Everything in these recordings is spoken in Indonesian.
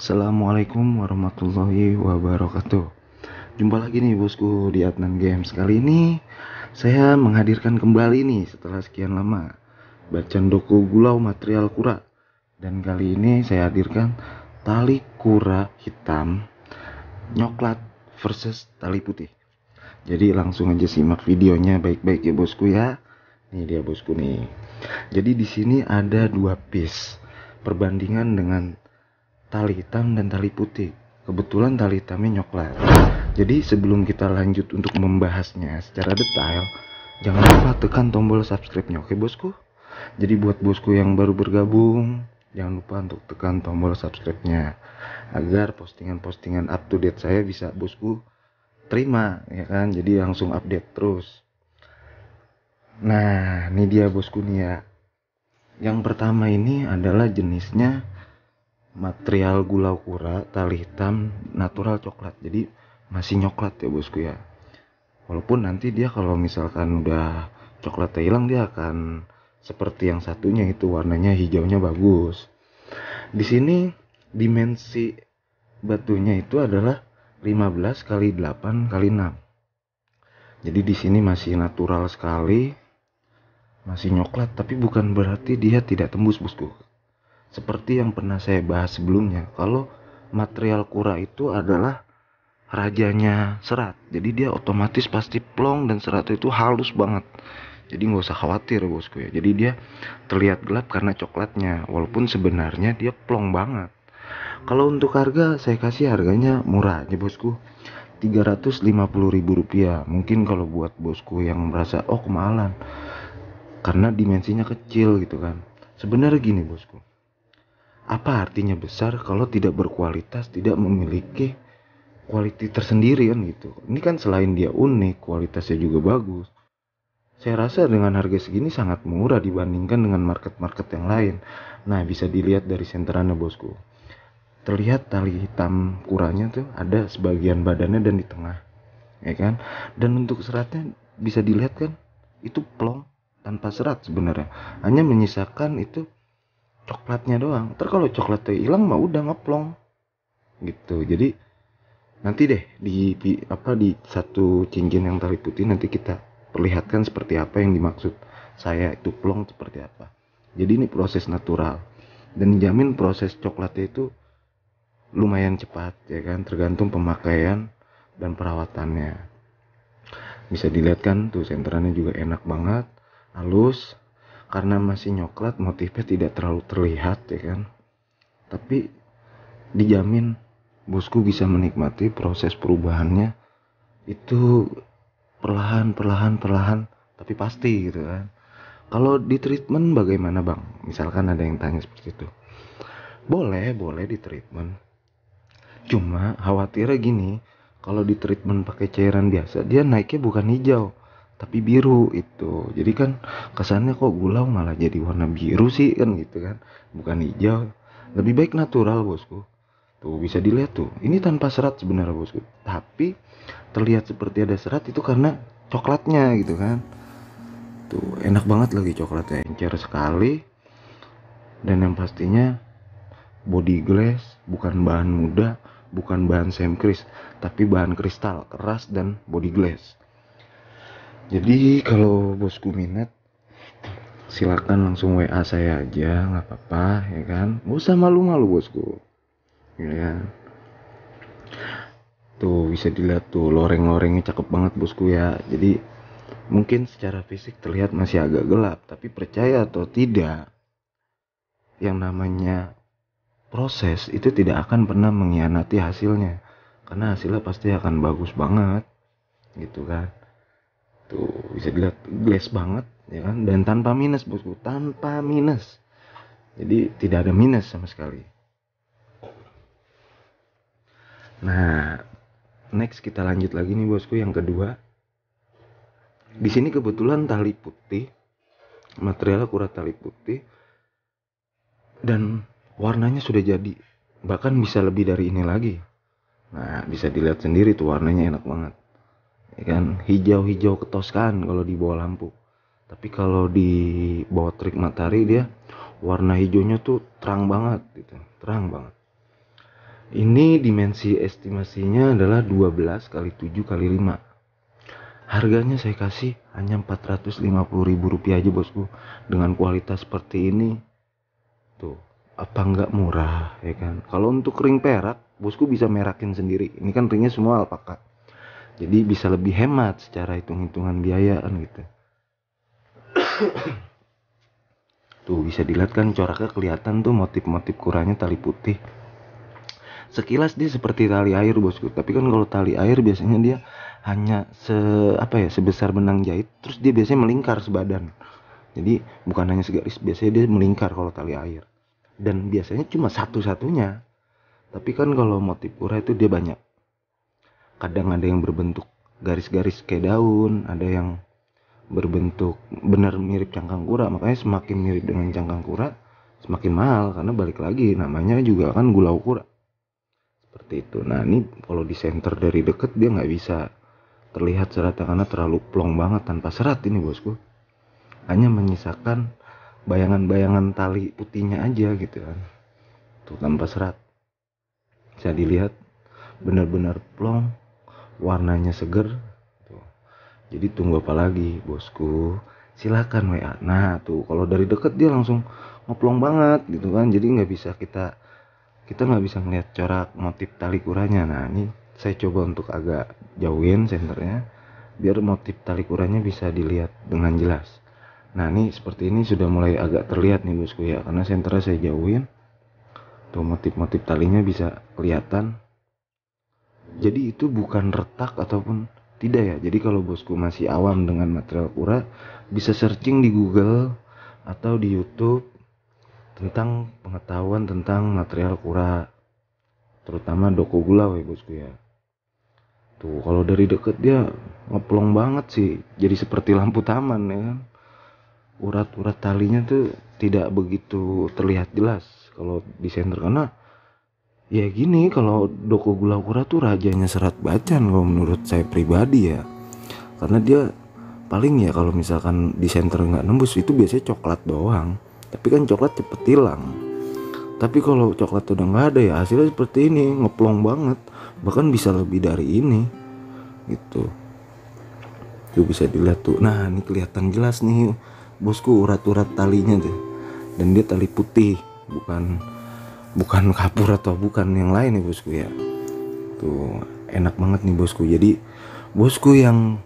Assalamualaikum warahmatullahi wabarakatuh. Jumpa lagi nih bosku di Adnan Games. Kali ini saya menghadirkan kembali nih setelah sekian lama bacaan doku Gulau Material Kura. Dan kali ini saya hadirkan tali kura hitam nyoklat versus tali putih. Jadi langsung aja simak videonya baik-baik ya bosku ya. Nih dia bosku nih. Jadi di sini ada dua piece perbandingan dengan tali hitam dan tali putih. Kebetulan tali hitamnya nyoklat. Jadi sebelum kita lanjut untuk membahasnya secara detail, jangan lupa tekan tombol subscribe-nya, oke bosku? Jadi buat bosku yang baru bergabung, jangan lupa untuk tekan tombol subscribe-nya agar postingan-postingan up to date saya bisa bosku terima, ya kan? Jadi langsung update terus. Nah, ini dia bosku nih ya. Yang pertama ini adalah jenisnya material gulau kura tali hitam natural coklat, jadi masih nyoklat ya bosku ya. Walaupun nanti dia kalau misalkan udah coklatnya hilang dia akan seperti yang satunya itu warnanya hijaunya bagus. Di sini dimensi batunya itu adalah 15 kali 8 kali 6. Jadi di sini masih natural sekali, masih nyoklat, tapi bukan berarti dia tidak tembus bosku. Seperti yang pernah saya bahas sebelumnya, kalau material kura itu adalah rajanya serat, jadi dia otomatis pasti plong dan serat itu halus banget. Jadi nggak usah khawatir bosku ya. Jadi dia terlihat gelap karena coklatnya, walaupun sebenarnya dia plong banget. Kalau untuk harga saya kasih harganya murah aja bosku, 350.000 rupiah. Mungkin kalau buat bosku yang merasa oh kemahalan karena dimensinya kecil gitu kan. Sebenarnya gini bosku, apa artinya besar kalau tidak berkualitas, tidak memiliki quality tersendiri kan gitu. Ini kan selain dia unik, kualitasnya juga bagus. Saya rasa dengan harga segini sangat murah dibandingkan dengan market-market yang lain. Nah, bisa dilihat dari senterannya bosku. Terlihat tali hitam kuranya tuh ada sebagian badannya dan di tengah, ya kan? Dan untuk seratnya bisa dilihat kan, itu plong tanpa serat sebenarnya. Hanya menyisakan itu coklatnya doang. Ntar kalau coklatnya hilang mah udah ngeplong gitu. Jadi nanti deh di satu cincin yang tali putih nanti kita perlihatkan seperti apa yang dimaksud saya itu plong seperti apa. Jadi ini proses natural dan dijamin proses coklatnya itu lumayan cepat ya kan, tergantung pemakaian dan perawatannya. Bisa dilihat kan tuh senterannya juga enak banget, halus. Karena masih nyoklat motifnya tidak terlalu terlihat ya kan. Tapi dijamin bosku bisa menikmati proses perubahannya itu perlahan tapi pasti gitu kan. Kalau di treatment bagaimana bang? Misalkan ada yang tanya seperti itu. Boleh di treatment. Cuma khawatirnya gini, kalau di treatment pakai cairan biasa dia naiknya bukan hijau tapi biru itu. Jadi kan kesannya kok gulau malah jadi warna biru sih kan gitu kan, bukan hijau. Lebih baik natural bosku. Tuh bisa dilihat tuh, ini tanpa serat sebenarnya bosku. Tapi terlihat seperti ada serat itu karena coklatnya gitu kan. Tuh enak banget lagi coklatnya, encer sekali. Dan yang pastinya body glass, bukan bahan mudah, bukan bahan semkris, tapi bahan kristal keras dan body glass. Jadi kalau bosku minat silakan langsung WA saya aja, nggak apa-apa ya kan. Gak usah malu-malu bosku, ya kan. Tuh bisa dilihat tuh loreng-lorengnya cakep banget bosku ya. Jadi mungkin secara fisik terlihat masih agak gelap, tapi percaya atau tidak, yang namanya proses itu tidak akan pernah mengkhianati hasilnya. Karena hasilnya pasti akan bagus banget gitu kan. Tuh bisa dilihat glass banget ya kan, dan tanpa minus bosku, tanpa minus. Jadi tidak ada minus sama sekali. Nah, next kita lanjut lagi nih bosku yang kedua. Di sini kebetulan tali putih, materialnya kura tali putih dan warnanya sudah jadi. Bahkan bisa lebih dari ini lagi. Nah, bisa dilihat sendiri tuh warnanya enak banget. Ya kan, hijau-hijau ketoskan kalau di bawah lampu. Tapi kalau di bawah terik matahari dia warna hijaunya tuh terang banget gitu, terang banget. Ini dimensi estimasinya adalah 12 kali 7 kali 5. Harganya saya kasih hanya 450.000 rupiah aja bosku. Dengan kualitas seperti ini, tuh apa nggak murah ya kan? Kalau untuk ring perak, bosku bisa merakin sendiri. Ini kan ringnya semua alpaka, jadi bisa lebih hemat secara hitung-hitungan biaya kan gitu. Tuh bisa dilihat kan coraknya, kelihatan tuh motif-motif kuranya tali putih. Sekilas dia seperti tali air bosku, tapi kan kalau tali air biasanya dia hanya sebesar benang jahit, terus dia biasanya melingkar sebadan. Jadi bukan hanya segaris, biasanya dia melingkar kalau tali air. Dan biasanya cuma satu-satunya. Tapi kan kalau motif kura itu dia banyak. Kadang ada yang berbentuk garis-garis kayak daun, ada yang berbentuk benar mirip cangkang kura. Makanya semakin mirip dengan cangkang kura semakin mahal, karena balik lagi namanya juga kan gulau kura. Seperti itu. Nah ini kalau di center dari deket dia nggak bisa terlihat seratnya karena terlalu plong banget tanpa serat ini bosku. Hanya menyisakan bayangan-bayangan tali putihnya aja gitu kan. Tuh tanpa serat. Bisa dilihat benar-benar plong, warnanya seger. Tuh. Jadi tunggu apa lagi bosku? Silakan WA. Nah tuh kalau dari deket dia langsung ngeplong banget gitu kan. Jadi nggak bisa kita nggak bisa ngeliat corak motif tali kuranya. Nah ini saya coba untuk agak jauhin senternya biar motif tali kuranya bisa dilihat dengan jelas. Nah ini seperti ini sudah mulai agak terlihat nih bosku ya, karena senternya saya jauhin. Tuh motif-motif talinya bisa kelihatan. Jadi itu bukan retak ataupun tidak ya. Jadi kalau bosku masih awam dengan material kura, bisa searching di Google atau di YouTube tentang pengetahuan tentang material kura, terutama doko gulau ya bosku ya. Tuh kalau dari deket dia ngeplong banget sih, jadi seperti lampu taman ya kan. Urat-urat talinya tuh tidak begitu terlihat jelas kalau di center, karena ya gini, kalau doko gulau kura tuh rajanya serat bacan kalau menurut saya pribadi ya. Karena dia paling ya kalau misalkan di center nggak nembus itu biasanya coklat doang. Tapi kan coklat cepet hilang. Tapi kalau coklat udah nggak ada ya hasilnya seperti ini, ngeplong banget. Bahkan bisa lebih dari ini gitu. Tuh bisa dilihat tuh. Nah ini kelihatan jelas nih bosku urat-urat talinya tuh. Dan dia tali putih, bukan kapur atau bukan yang lain nih bosku ya. Tuh enak banget nih bosku. Jadi bosku yang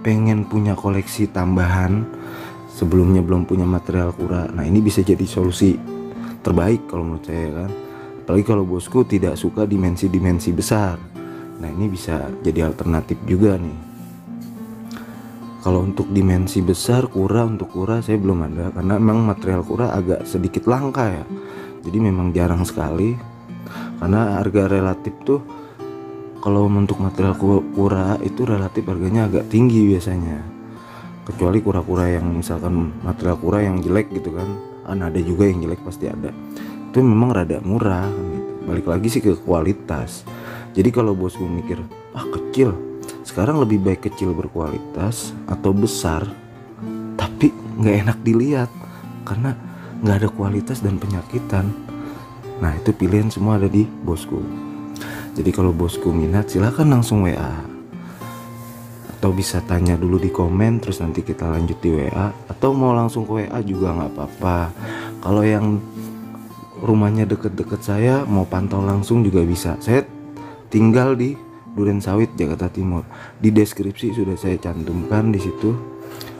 pengen punya koleksi tambahan, sebelumnya belum punya material kura, nah ini bisa jadi solusi terbaik kalau menurut saya kan. Apalagi kalau bosku tidak suka dimensi-dimensi besar, nah ini bisa jadi alternatif juga nih. Kalau untuk dimensi besar untuk kura saya belum ada, karena memang material kura agak sedikit langka ya. Jadi memang jarang sekali, karena harga relatif tuh kalau untuk material kura itu relatif harganya agak tinggi biasanya. Kecuali kura-kura yang misalkan material kura yang jelek gitu kan, ada juga yang jelek pasti ada, itu memang rada murah gitu. Balik lagi sih ke kualitas. Jadi kalau bosku mikir kecil, sekarang lebih baik kecil berkualitas atau besar tapi nggak enak dilihat karena nggak ada kualitas dan penyakitan. Nah itu pilihan semua ada di bosku. Jadi kalau bosku minat silahkan langsung WA, atau bisa tanya dulu di komen terus nanti kita lanjut di WA, atau mau langsung ke WA juga nggak apa-apa. Kalau yang rumahnya deket-deket saya mau pantau langsung juga bisa. Saya tinggal di Duren Sawit, Jakarta Timur. Di deskripsi sudah saya cantumkan di situ.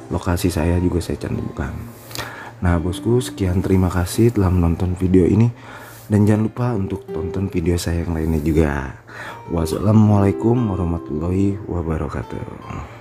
Lokasi saya juga saya cantumkan. Nah bosku, sekian, terima kasih telah menonton video ini. Dan jangan lupa untuk tonton video saya yang lainnya juga. Wassalamualaikum warahmatullahi wabarakatuh.